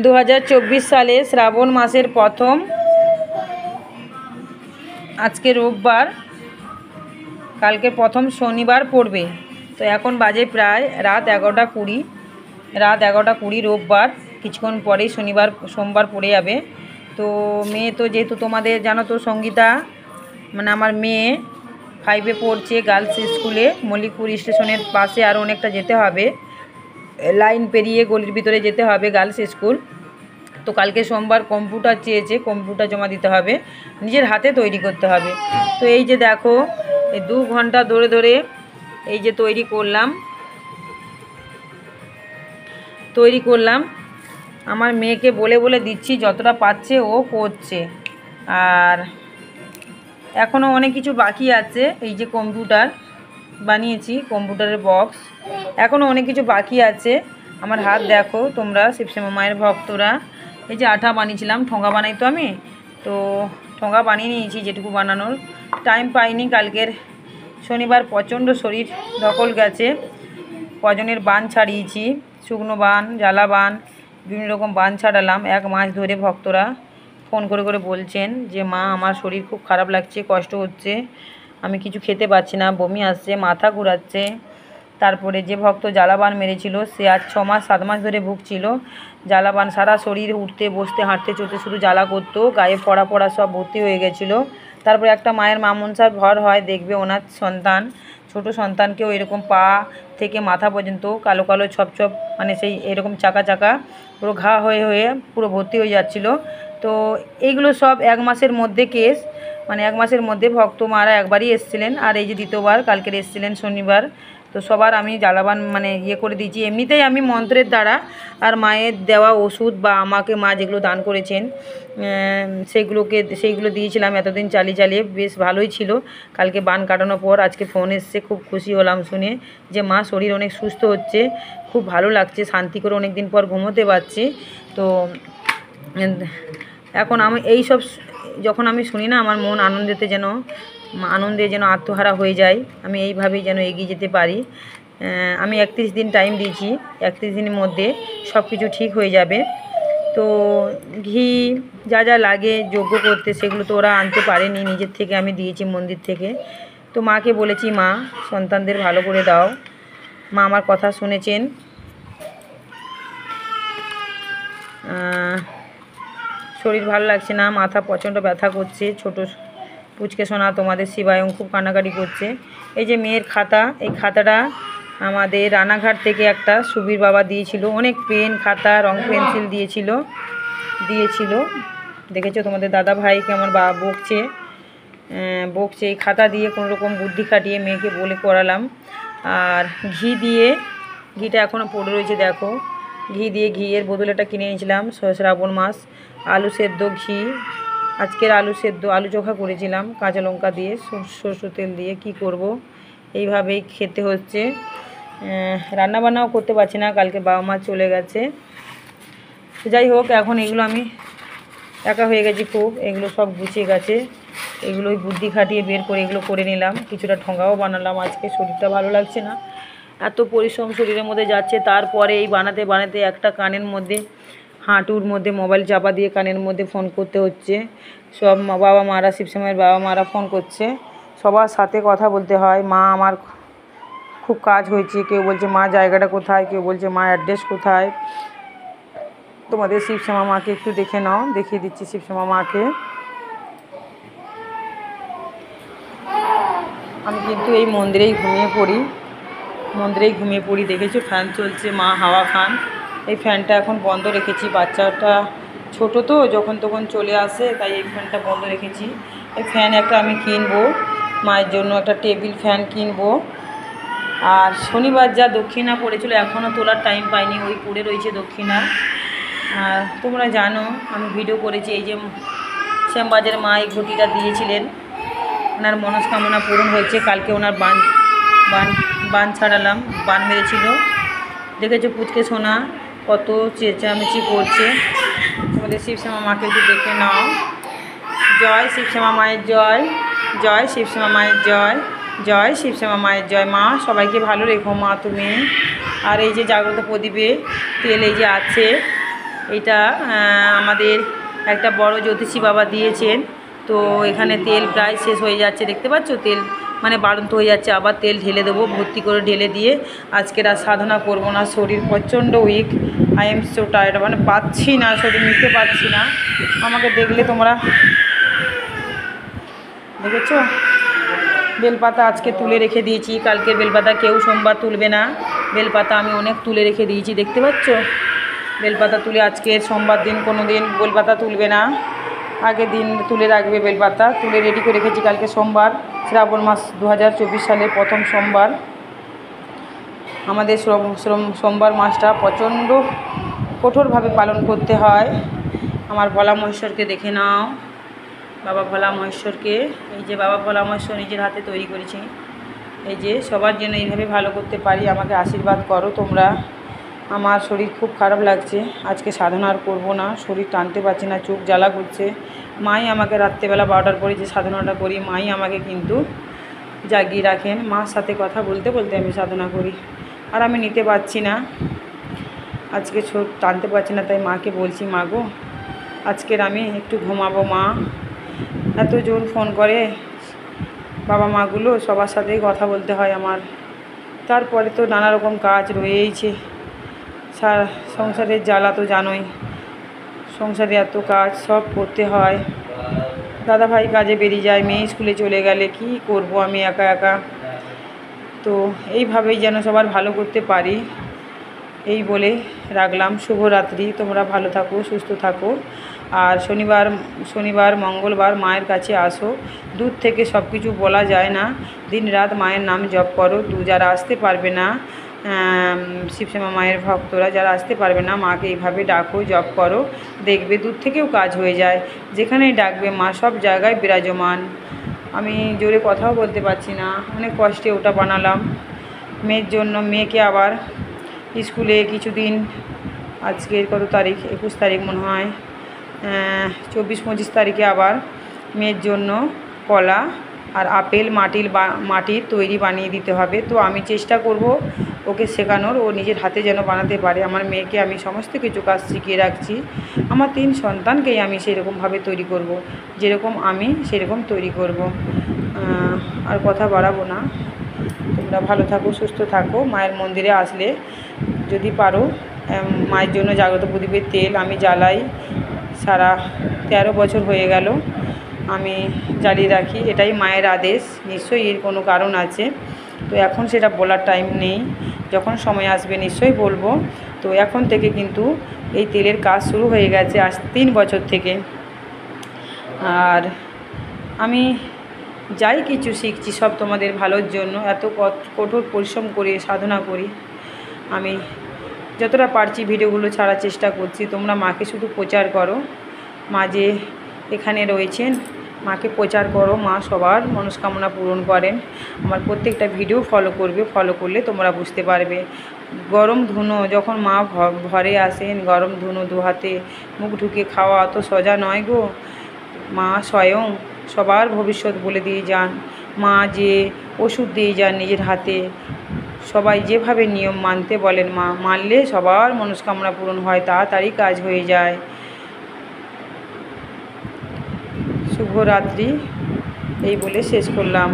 2024 সালে শ্রাবণ মাসের প্রথম আজকে রোববার, কালকে প্রথম শনিবার পড়বে। তো এখন বাজে প্রায় রাত 11:20 রোববার, কিছুক্ষণ পরেই সোমবার পড়ে যাবে। তো মেয়ে তো যেহেতু তোমাদের জানো তো, সঙ্গীতা মানে আমার মেয়ে 5-এ পড়ছে গার্লস স্কুলে, মল্লিকপুর স্টেশনের পাশে আরও অনেকটা যেতে হবে, লাইন পেরিয়ে গলির ভিতরে যেতে হবে গার্লস স্কুল। তো কালকে সোমবার কম্পিউটার চেয়েছে, কম্পিউটার জমা দিতে হবে, নিজের হাতে তৈরি করতে হবে। তো এই যে দেখো, এই 2 ঘন্টা ধরে এই যে তৈরি করলাম। আমার মেয়েকে বলে দিচ্ছি, যতটা পাচ্ছে ও করছে। আর এখনও অনেক কিছু বাকি আছে। এই যে কম্পিউটার বানিয়েছি, কম্পিউটারের বক্স, এখনও অনেক কিছু বাকি আছে। আমার হাত দেখো তোমরা, শিবশ্যামা মায়ের ভক্তরা। এই যে আঠা বানিয়েছিলাম, ঠোঙা বানাই তো আমি, তো ঠোঙা বানিয়ে নিয়েছি যেটুকু বানানোর। টাইম পাইনি, কালকের শনিবার প্রচণ্ড শরীর ধকল গেছে। কজনের বান ছাড়িয়েছি, শুকনো বান, জ্বালা বান, বিভিন্ন রকম বান ছাড়ালাম। 1 মাস ধরে ভক্তরা ফোন করে বলছেন যে মা আমার শরীর খুব খারাপ লাগছে, কষ্ট হচ্ছে, আমি কিছু খেতে পাচ্ছি না, বমি আসছে, মাথা ঘুরাচ্ছে। তারপরে যে ভক্ত জ্বালাবান মেরেছিল সে আজ 6 মাস 7 মাস ধরে ভুগছিল। জ্বালাবান সারা শরীর, উঠতে বসতে হাঁটতে চলতে শুধু জ্বালা করতো, গায়ে পড়া সব ভর্তি হয়ে গেছিলো। তারপরে একটা মায়ের মা মনসার ভর হয়, দেখবে ওনার সন্তান, ছোট সন্তানকেও এরকম পা থেকে মাথা পর্যন্ত কালো ছপ মানে সেই এরকম চাকা পুরো ঘা হয়ে পুরো ভর্তি হয়ে যাচ্ছিলো। তো এইগুলো সব 1 মাসের মধ্যে কেস, মানে 1 মাসের মধ্যে ভক্ত মারা একবারই এসেছিলেন, আর এই যে দ্বিতীয়বার কালকের এসেছিলেন শনিবার। তো সবার আমি জ্বালাবান মানে করে দিয়েছি। এমনিতেই আমি মন্ত্রের দ্বারা আর মায়ের দেওয়া ওষুধ বা আমাকে মা যেগুলো দান করেছেন সেইগুলো দিয়েছিলাম এতদিন চালিয়ে, বেশ ভালোই ছিল। কালকে বান কাটানোর পর আজকে ফোন এসছে, খুব খুশি হলাম শুনে যে মা শরীর অনেক সুস্থ হচ্ছে, খুব ভালো লাগছে, শান্তি করে অনেক দিন পর ঘুমোতে পারছি। তো এখন আমি এই সব যখন আমি শুনি না, আমার মন আনন্দে যেন আত্মহারা হয়ে যায়। আমি এইভাবেই যেন এগিয়ে যেতে পারি। আমি 31 দিন টাইম দিয়েছি, 31 দিনের মধ্যে সব কিছু ঠিক হয়ে যাবে। তো ঘি যা লাগে যজ্ঞ করতে, সেগুলো তো ওরা আনতে পারেনি, নিজের থেকে আমি দিয়েছি মন্দির থেকে। তো মাকে বলেছি, মা সন্তানদের ভালো করে দাও। মা আমার কথা শুনেছেন। শরীর ভালো লাগছে না, মাথা প্রচণ্ড ব্যথা করছে, ছোট পুচকে সোনা তোমাদের শিবায়ং খুব কান্নাকাটি করছে। এই যে মেয়ের খাতা, এই খাতাটা আমাদের রানাঘাট থেকে একটা সুবীর বাবা দিয়েছিল, অনেক পেন, খাতা, রং পেন্সিল দিয়েছিল। দেখেছো তোমাদের দাদা ভাই কেমন বকছে। এই খাতা দিয়ে কোনো রকম বুদ্ধি খাটিয়ে মেয়েকে বলে করালাম। আর ঘিটা এখনও পড়ে রয়েছে, দেখো ঘিয়ের বোতল একটা কিনে নিয়েছিলাম শ্রাবণ মাস। আলু সেদ্ধ ঘি, আজকের আলু চোখা করেছিলাম কাঁচা লঙ্কা দিয়ে, সরষের তেল দিয়ে। কি করব, এইভাবেই খেতে হচ্ছে। রান্নাবান্নাও করতে পারছি না, কালকে বাবা মা চলে গেছে। যাই হোক, এখন এগুলো আমি একা হয়ে গেছি খুব, এগুলো সব গুছিয়ে গেছে, এগুলোই বুদ্ধি খাটিয়ে বের করে এগুলো করে নিলাম। কিছুটা ঠোঙাও বানালাম। আজকে শরীরটা ভালো লাগছে না, এত পরিশ্রম শরীরের মধ্যে যাচ্ছে। তারপরে এই বানাতে একটা কানের মধ্যে, হাঁটুর মধ্যে মোবাইল চাপা দিয়ে কানের মধ্যে ফোন করতে হচ্ছে। সব বাবা মারা, শিবশ্যামার বাবা মারা ফোন করছে, সবার সাথে কথা বলতে হয়। মা আমার খুব কাজ হয়েছে, কেউ বলছে মা জায়গাটা কোথায়, কেউ বলছে মা অ্যাড্রেস কোথায়। তোমাদের শিবশ্যামা মাকে একটু দেখে নাও, দেখিয়ে দিচ্ছি শিবশ্যামা মাকে। আমি কিন্তু এই মন্দিরেই ঘুমিয়ে পড়ি, দেখেছো ফ্যান চলছে, মা হাওয়া খান। এই ফ্যানটা এখন বন্ধ রেখেছি, বাচ্চাটা ছোট তো যখন তখন চলে আসে, তাই এই ফ্যানটা বন্ধ রেখেছি। এই ফ্যান একটা আমি কিনবো, মায়ের জন্য একটা টেবিল ফ্যান কিনবো। আর শনিবার যা দক্ষিণা পড়েছিল, এখনও তোলার টাইম পাইনি, ওই পড়ে রয়েছে দক্ষিণা। আর তোমরা জানো আমি ভিডিও করেছি, এই যে শ্যামবাজার মা এই ঘটিটা দিয়েছিলেন, ওনার মনস্কামনা পূরণ হয়েছে। কালকে ওনার বান ছাড়ালাম, বান মেরেছিল। দেখেছো পুচকে সোনা কত চেঁচামেচি করছে। তোমাদের শিবশ্যামা মাকে একটু দেখে নাও। জয় শিবশ্যামা মায়ের জয়, জয় শিবশ্যামা মায়ের জয়, জয় শিবশ্যামা মায়ের জয়। মা সবাইকে ভালো রেখো মা তুমি। আর এই যে জাগ্রত প্রদীপে তেল এই যে আছে, এটা আমাদের একটা বড় জ্যোতিষী বাবা দিয়েছেন। তো এখানে তেল প্রায় শেষ হয়ে যাচ্ছে, দেখতে পাচ্ছ তেল মানে বাড়ন্ত হয়ে যাচ্ছে, আবার তেল ঢেলে দেবো, ভর্তি করে ঢেলে দিয়ে আজকের আর সাধনা করব না। শরীর প্রচণ্ড weak, I am so tired, মানে পাচ্ছি না, শরীর নিতে পারছি না। আমাকে দেখলে তোমরা দেখেছো, বেলপাতা আজকে তুলে রেখে দিয়েছি, কালকের বেলপাতা কেউ সোমবার তুলবে না, বেলপাতা আমি অনেক তুলে রেখে দিয়েছি, দেখতে পাচ্ছ। বেলপাতা তুলে আজকে সোমবার দিন কোনো দিন বেলপাতা তুলবে না, আগের দিন তুলে রাখবে বেলপাতা, তুলে রেডি করে রেখেছি। কালকে সোমবার, শ্রাবণ মাস 2024 সালের প্রথম সোমবার। আমাদের সোমবার মাসটা প্রচণ্ড কঠোরভাবে পালন করতে হয়। আমার ভোলা মহেশ্বরকে দেখে নাও, বাবা ভোলা মহেশ্বরকে, এই যে বাবা ভোলা মহেশ্বর নিজের হাতে তৈরি করেছি। এই যে সবার জন্য এইভাবে ভালো করতে পারি, আমাকে আশীর্বাদ করো তোমরা। আমার শরীর খুব খারাপ লাগছে, আজকে সাধনা আর করবো না, শরীর টানতে পারছি না, চোখ জ্বালা করছে। মাই আমাকে রাত্রেবেলা 12টার পরে যে সাধনাটা করি, মাই আমাকে কিন্তু জাগিয়ে রাখেন, মার সাথে কথা বলতে বলতে আমি সাধনা করি, আর আমি নিতে পারছি না, আজকে টানতে পারছি না, তাই মাকে বলছি, মা গো আজকের আমি একটু ঘুমাবো। মা এত জোর ফোন করে, বাবা মাগুলো সবার সাথেই কথা বলতে হয় আমার, তারপরে তো নানা রকম কাজ রয়েইছে, সংসারের জ্বালা তো জানোই, সংসারে এত কাজ সব করতে হয়। দাদা ভাই কাজে বেরিয়ে যায়, মেয়ে স্কুলে চলে গেলে কি করব আমি একা একা। তো এইভাবেই যেন সবার ভালো করতে পারি, এই বলে রাখলাম। শুভরাত্রি, তোমরা ভালো থাকো, সুস্থ থাকো। আর শনিবার মঙ্গলবার মায়ের কাছে আসো, দূর থেকে সব কিছু বলা যায় না, দিন রাত মায়ের নাম জপ করো। যারা আসতে পারবে না, শিবশ্যামা মায়ের ভক্তরা যারা আসতে পারবে না, মাকে এইভাবে ডাকো, জপ করো, দেখবে দূর থেকেও কাজ হয়ে যায়। যেখানেই ডাকবে মা সব জায়গায় বিরাজমান। আমি জোরে কথাও বলতে পারছি না, অনেক কষ্টে ওটা বানালাম মেয়ের জন্য। মেয়েকে আবার স্কুলে কিছুদিন, আজকের কত তারিখ, 21 তারিখ মনে হয়, 24-25 তারিখে আবার মেয়ের জন্য কলা আর আপেল মাটির তৈরি বানিয়ে দিতে হবে। তো আমি চেষ্টা করব ওকে শেখানোর, ও নিজের হাতে যেন বানাতে পারে। আমার মেয়েকে আমি সমস্ত কিছু কাজ শিখিয়ে রাখছি, আমার 3 সন্তানকেই আমি সেরকমভাবে তৈরি করব, যেরকম আমি সেরকম তৈরি করব। আর কথা বাড়াবো না, তোমরা ভালো থাকো, সুস্থ থাকো। মায়ের মন্দিরে আসলে যদি পারো, মায়ের জন্য জাগ্রত প্রদীপের তেল আমি জ্বালাই, সারা 13 বছর হয়ে গেল আমি জ্বালিয়ে রাখি, এটাই মায়ের আদেশ, নিশ্চয়ই এর কোনো কারণ আছে। তো এখন সেটা বলার টাইম নেই, যখন সময় আসবে নিশ্চয়ই বলবো। তো এখন থেকে কিন্তু এই তেলের কাজ শুরু হয়ে গেছে আজ 3 বছর থেকে। আর আমি যাই কিছু শিখছি সব তোমাদের ভালোর জন্য, এত কঠোর পরিশ্রম করে সাধনা করি, আমি যতটা পারছি ভিডিওগুলো ছাড়ার চেষ্টা করছি। তোমরা মাকে শুধু প্রচার করো, মা যে এখানে রয়েছেন, মাকে প্রচার করো, মা সবার মনস্কামনা পূরণ করেন। আমার প্রত্যেকটা ভিডিও ফলো করবে, ফলো করলে তোমরা বুঝতে পারবে। গরম ধুনো যখন মা ঘরে আসেন, গরম ধুনো 2 হাতে মুখ ঢুকে খাওয়া অত সোজা নয় গো। মা স্বয়ং সবার ভবিষ্যৎ বলে দিয়ে যান, মা যে ওষুধ দিয়ে যান নিজের হাতে, সবাই যেভাবে নিয়ম মানতে বলেন, মা মানলে সবার মনস্কামনা পূরণ হয়, তাড়াতাড়ি কাজ হয়ে যায়। শুভরাত্রি, এই বলে শেষ করলাম।